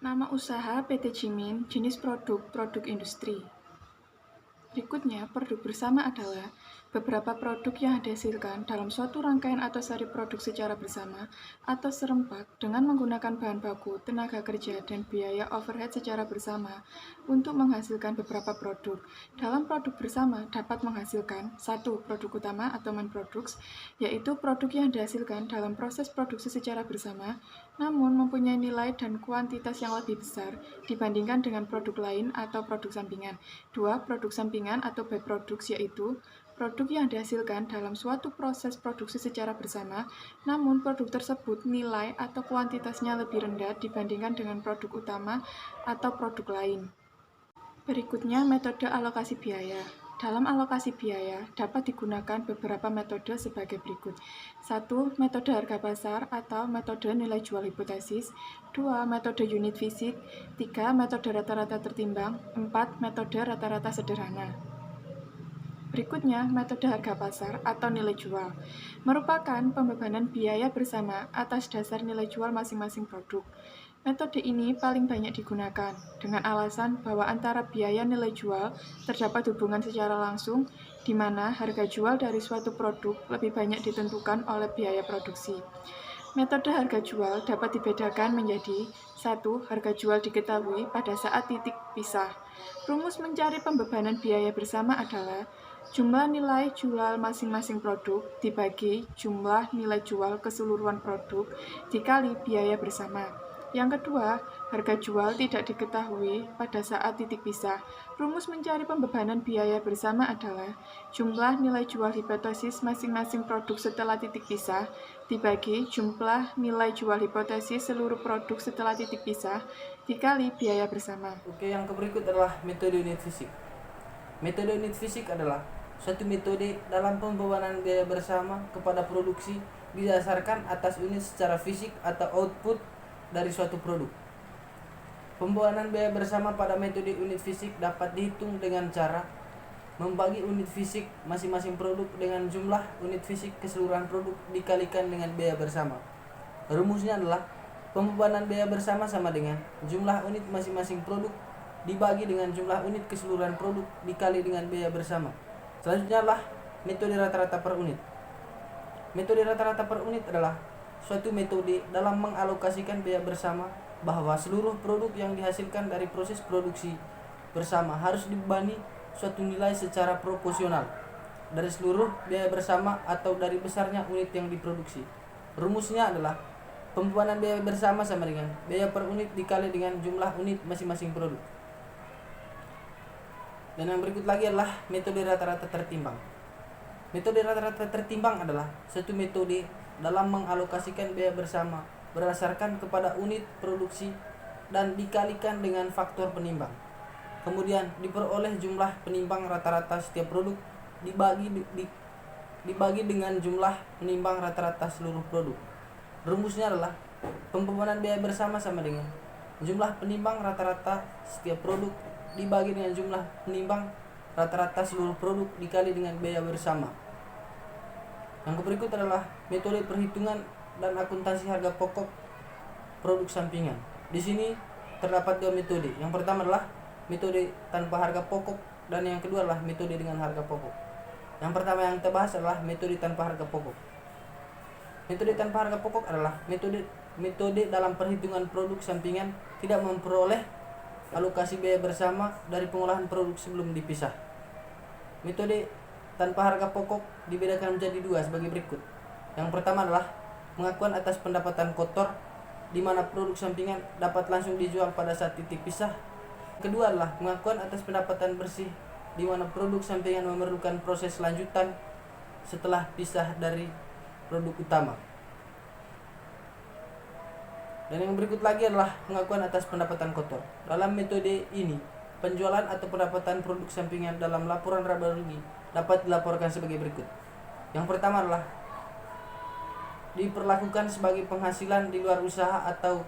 Nama usaha PT Jimin, jenis produk industri. Berikutnya, produk bersama adalah beberapa produk yang dihasilkan dalam suatu rangkaian atau seri produk secara bersama atau serempak dengan menggunakan bahan baku, tenaga kerja, dan biaya overhead secara bersama untuk menghasilkan beberapa produk. Dalam produk bersama dapat menghasilkan satu produk utama atau main products, yaitu produk yang dihasilkan dalam proses produksi secara bersama, namun mempunyai nilai dan kuantitas yang lebih besar dibandingkan dengan produk lain atau produk sampingan. 2. Produk sampingan atau byproducts, yaitu produk yang dihasilkan dalam suatu proses produksi secara bersama, namun produk tersebut nilai atau kuantitasnya lebih rendah dibandingkan dengan produk utama atau produk lain. Berikutnya, metode alokasi biaya. Dalam alokasi biaya, dapat digunakan beberapa metode sebagai berikut. 1. Metode harga pasar atau metode nilai jual hipotesis. 2. Metode unit fisik. 3. Metode rata-rata tertimbang. 4. Metode rata-rata sederhana. Berikutnya, metode harga pasar atau nilai jual. Merupakan pembebanan biaya bersama atas dasar nilai jual masing-masing produk. Metode ini paling banyak digunakan, dengan alasan bahwa antara biaya nilai jual terdapat hubungan secara langsung, di mana harga jual dari suatu produk lebih banyak ditentukan oleh biaya produksi. Metode harga jual dapat dibedakan menjadi 1. Harga jual diketahui pada saat titik pisah. Rumus mencari pembebanan biaya bersama adalah jumlah nilai jual masing-masing produk dibagi jumlah nilai jual keseluruhan produk dikali biaya bersama. Yang kedua, harga jual tidak diketahui pada saat titik pisah. Rumus mencari pembebanan biaya bersama adalah jumlah nilai jual hipotesis masing-masing produk setelah titik pisah dibagi jumlah nilai jual hipotesis seluruh produk setelah titik pisah dikali biaya bersama. Oke, yang berikut adalah metode unit fisik. Metode unit fisik adalah suatu metode dalam pembebanan biaya bersama kepada produksi didasarkan atas unit secara fisik atau output dari suatu produk. Pembebanan biaya bersama pada metode unit fisik dapat dihitung dengan cara membagi unit fisik masing-masing produk dengan jumlah unit fisik keseluruhan produk dikalikan dengan biaya bersama. Rumusnya adalah pembebanan biaya bersama sama dengan jumlah unit masing-masing produk dibagi dengan jumlah unit keseluruhan produk dikali dengan biaya bersama. Selanjutnya adalah metode rata-rata per unit. Metode rata-rata per unit adalah suatu metode dalam mengalokasikan biaya bersama bahwa seluruh produk yang dihasilkan dari proses produksi bersama harus dibebani suatu nilai secara proporsional dari seluruh biaya bersama atau dari besarnya unit yang diproduksi. Rumusnya adalah pembebanan biaya bersama sama dengan biaya per unit dikali dengan jumlah unit masing-masing produk. Dan yang berikut lagi adalah metode rata-rata tertimbang. Metode rata-rata tertimbang adalah suatu metode dalam mengalokasikan biaya bersama berdasarkan kepada unit produksi dan dikalikan dengan faktor penimbang. Kemudian diperoleh jumlah penimbang rata-rata setiap produk dibagi dengan jumlah penimbang rata-rata seluruh produk. Rumusnya adalah pembebanan biaya bersama sama dengan jumlah penimbang rata-rata setiap produk dibagi dengan jumlah penimbang rata-rata seluruh produk dikali dengan biaya bersama. Yang berikut adalah metode perhitungan dan akuntansi harga pokok produk sampingan. Di sini terdapat dua metode. Yang pertama adalah metode tanpa harga pokok dan yang kedua adalah metode dengan harga pokok. Yang pertama yang kita bahas adalah metode tanpa harga pokok. Metode tanpa harga pokok adalah metode dalam perhitungan produk sampingan tidak memperoleh alokasi biaya bersama dari pengolahan produk sebelum dipisah. Metode tanpa harga pokok dibedakan menjadi dua sebagai berikut. Yang pertama adalah pengakuan atas pendapatan kotor, di mana produk sampingan dapat langsung dijual pada saat titik pisah. Kedua adalah pengakuan atas pendapatan bersih, di mana produk sampingan memerlukan proses lanjutan setelah pisah dari produk utama. Dan yang berikut lagi adalah pengakuan atas pendapatan kotor. Dalam metode ini, penjualan atau pendapatan produk sampingan dalam laporan laba rugi dapat dilaporkan sebagai berikut. Yang pertama adalah diperlakukan sebagai penghasilan di luar usaha atau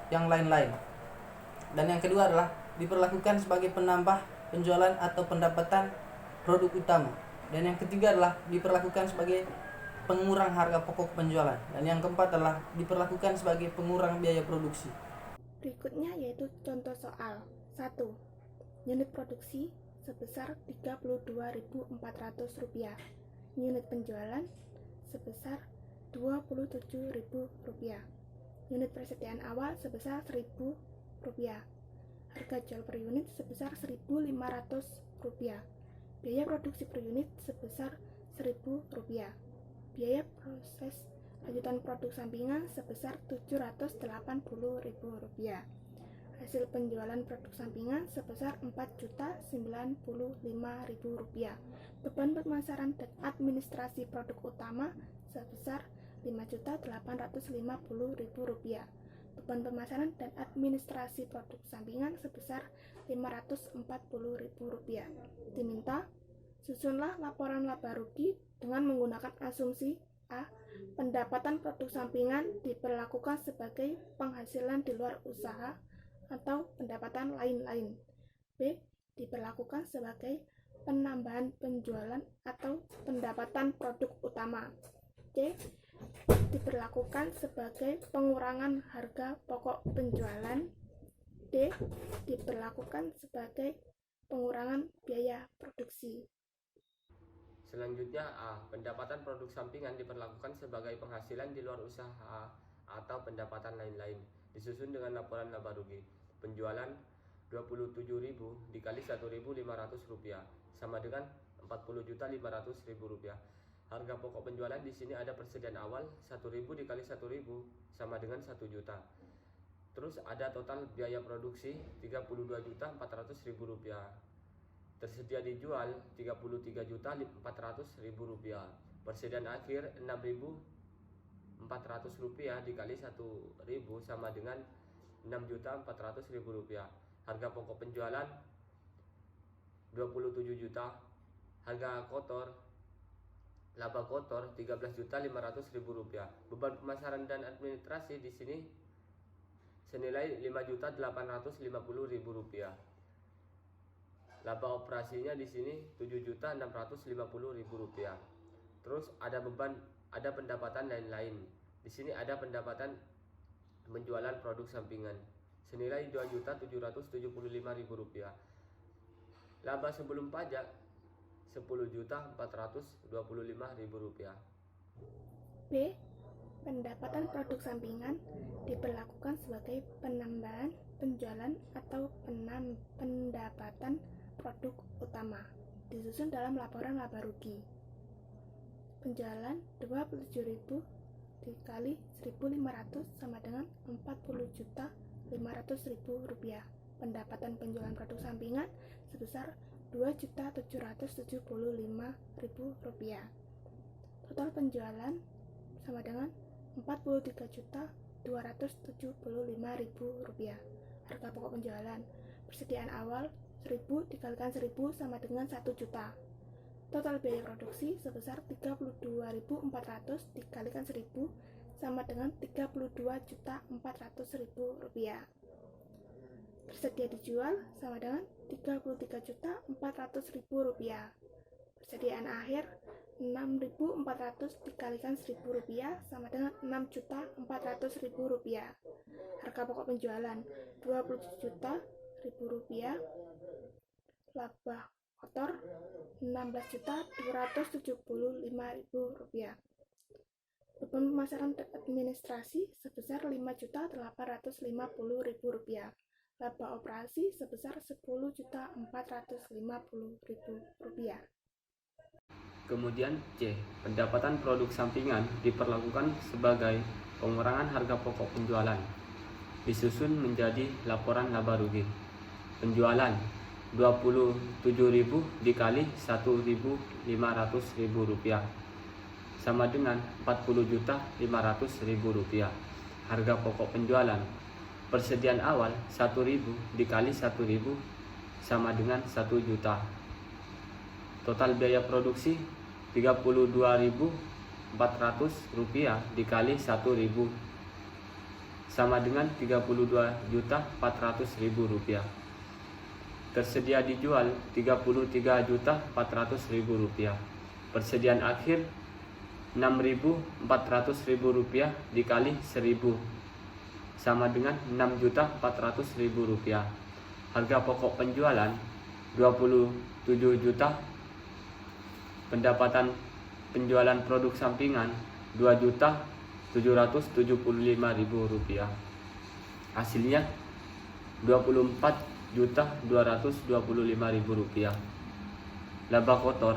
yang lain-lain. Dan yang kedua adalah diperlakukan sebagai penambah penjualan atau pendapatan produk utama. Dan yang ketiga adalah diperlakukan sebagai pengurang harga pokok penjualan. Dan yang keempat adalah diperlakukan sebagai pengurang biaya produksi. Berikutnya yaitu contoh soal. 1. Unit produksi sebesar Rp32.400. Unit penjualan sebesar Rp27.000. Unit persediaan awal sebesar Rp1.000. Harga jual per unit sebesar Rp1.500. Biaya produksi per unit sebesar Rp1.000. Biaya proses lanjutan produk sampingan sebesar Rp780.000. Hasil penjualan produk sampingan sebesar Rp4.095.000. Beban pemasaran dan administrasi produk utama sebesar Rp5.850.000. Beban pemasaran dan administrasi produk sampingan sebesar Rp540.000. Diminta, susunlah laporan laba rugi dengan menggunakan asumsi A. Pendapatan produk sampingan diperlakukan sebagai penghasilan di luar usaha atau pendapatan lain-lain. B. Diperlakukan sebagai penambahan penjualan atau pendapatan produk utama. C. Diperlakukan sebagai pengurangan harga pokok penjualan. D. Diperlakukan sebagai pengurangan biaya produksi. Selanjutnya A. Pendapatan produk sampingan diperlakukan sebagai penghasilan di luar usaha atau pendapatan lain-lain, disusun dengan laporan laba rugi. Penjualan 27.000 dikali Rp1.500 sama dengan Rp40.500.000. Harga pokok penjualan di sini ada persediaan awal 1.000 dikali 1.000 sama dengan 1 juta. Terus ada total biaya produksi Rp32.400.000. Tersedia dijual Rp33.400.000. Persediaan akhir Rp6.400 dikali 1.000 sama dengan Rp6.400.000. Harga pokok penjualan 27 juta. Harga kotor, laba kotor Rp13.500.000. Beban pemasaran dan administrasi di sini senilai Rp5.850.000. Laba operasinya di sini Rp7.650.000. Terus ada pendapatan lain-lain. Di sini ada pendapatan penjualan produk sampingan senilai Rp2.775.000. Laba sebelum pajak Rp10.425.000. B. Pendapatan produk sampingan diperlakukan sebagai penambahan penjualan atau pendapatan produk utama, disusun dalam laporan laba rugi. Penjualan 27.000 dikali 1.500 sama dengan Rp40.500.000. Pendapatan penjualan produk sampingan sebesar Rp2.775.000. Total penjualan sama dengan Rp43.275.000. Harga pokok penjualan persediaan awal 1.000 dikalikan 1.000 sama dengan 1 juta. Total biaya produksi sebesar Rp32.400 dikalikan 1.000 sama dengan Rp32.400.000. Tersedia dijual sama dengan Rp33.400.000. Persediaan akhir Rp6.400 dikalikan Rp1.000 sama dengan Rp6.400.000. Harga pokok penjualan Rp27 juta. Laba kotor Rp16.275.000. Beban pemasaran dan administrasi sebesar Rp5.850.000. Laba operasi sebesar Rp10.450.000. Kemudian C. Pendapatan produk sampingan diperlakukan sebagai pengurangan harga pokok penjualan, disusun menjadi laporan laba rugi. Penjualan 27.000 dikali Rp1.500.000 sama dengan Rp40.500.000. Harga pokok penjualan persediaan awal 1.000 dikali 1.000 sama dengan 1 juta. Total biaya produksi Rp32.400 dikali 1.000 sama dengan Rp32.400.000. Tersedia dijual Rp33.400.000. Persediaan akhir Rp6.400.000 dikali 1.000 sama dengan Rp6.400.000. Harga pokok penjualan 27 juta. Pendapatan penjualan produk sampingan Rp2.775.000. Hasilnya Rp24.225.000. Laba kotor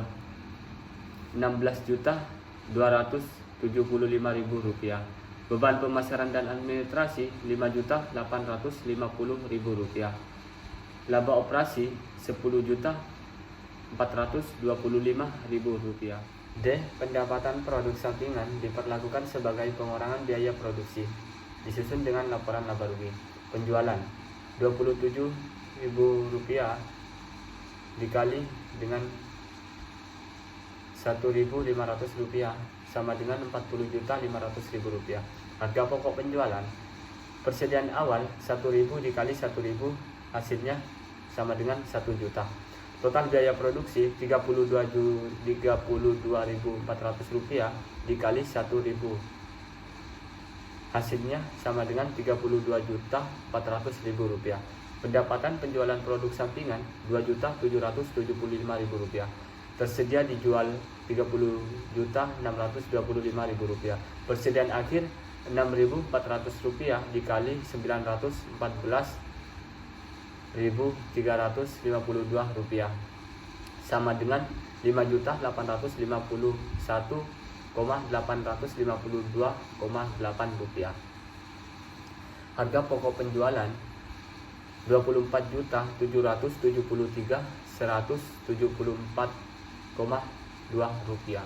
Rp16.275.000. Beban pemasaran dan administrasi Rp5.850.000. Laba operasi Rp10.425.000. D. Pendapatan produk sampingan diperlakukan sebagai pengurangan biaya produksi, disusun dengan laporan laba rugi. Penjualan Rp27.000 dikali dengan Rp1.500 sama dengan Rp40.500.000. Harga pokok penjualan persediaan awal Rp1.000 dikali Rp1.000 hasilnya sama dengan Rp1 juta. Total biaya produksi Rp32.400 dikali Rp1.000 hasilnya sama dengan Rp32.400.000. Pendapatan penjualan produk sampingan Rp2.775.000. Tersedia dijual Rp30.625.000. Persediaan akhir Rp6.400 dikali Rp904.352 sama dengan Rp5.851.852,8. Harga pokok penjualan Rp24.073.174,2.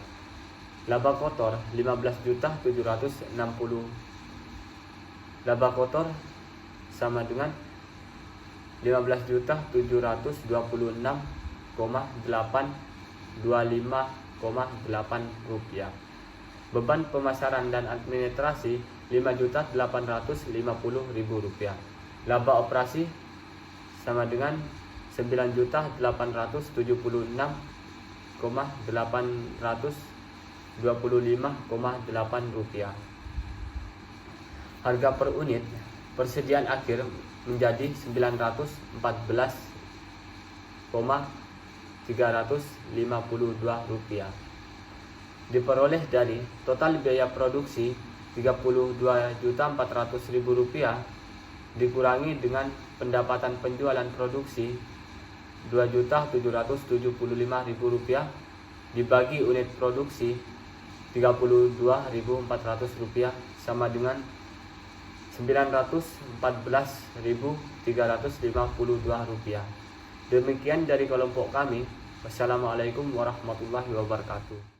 Laba kotor Rp15.760. Laba kotor sama dengan Rp15.726,825,8. Beban pemasaran dan administrasi Rp5.850.000. Laba operasi sama dengan Rp9.876,825,8. Harga per unit persediaan akhir menjadi Rp914.352. Diperoleh dari total biaya produksi Rp32.400.000 dikurangi dengan pendapatan penjualan produksi Rp2.775.000 dibagi unit produksi Rp32.400 sama dengan Rp914.352. Demikian dari kelompok kami. Wassalamualaikum warahmatullahi wabarakatuh.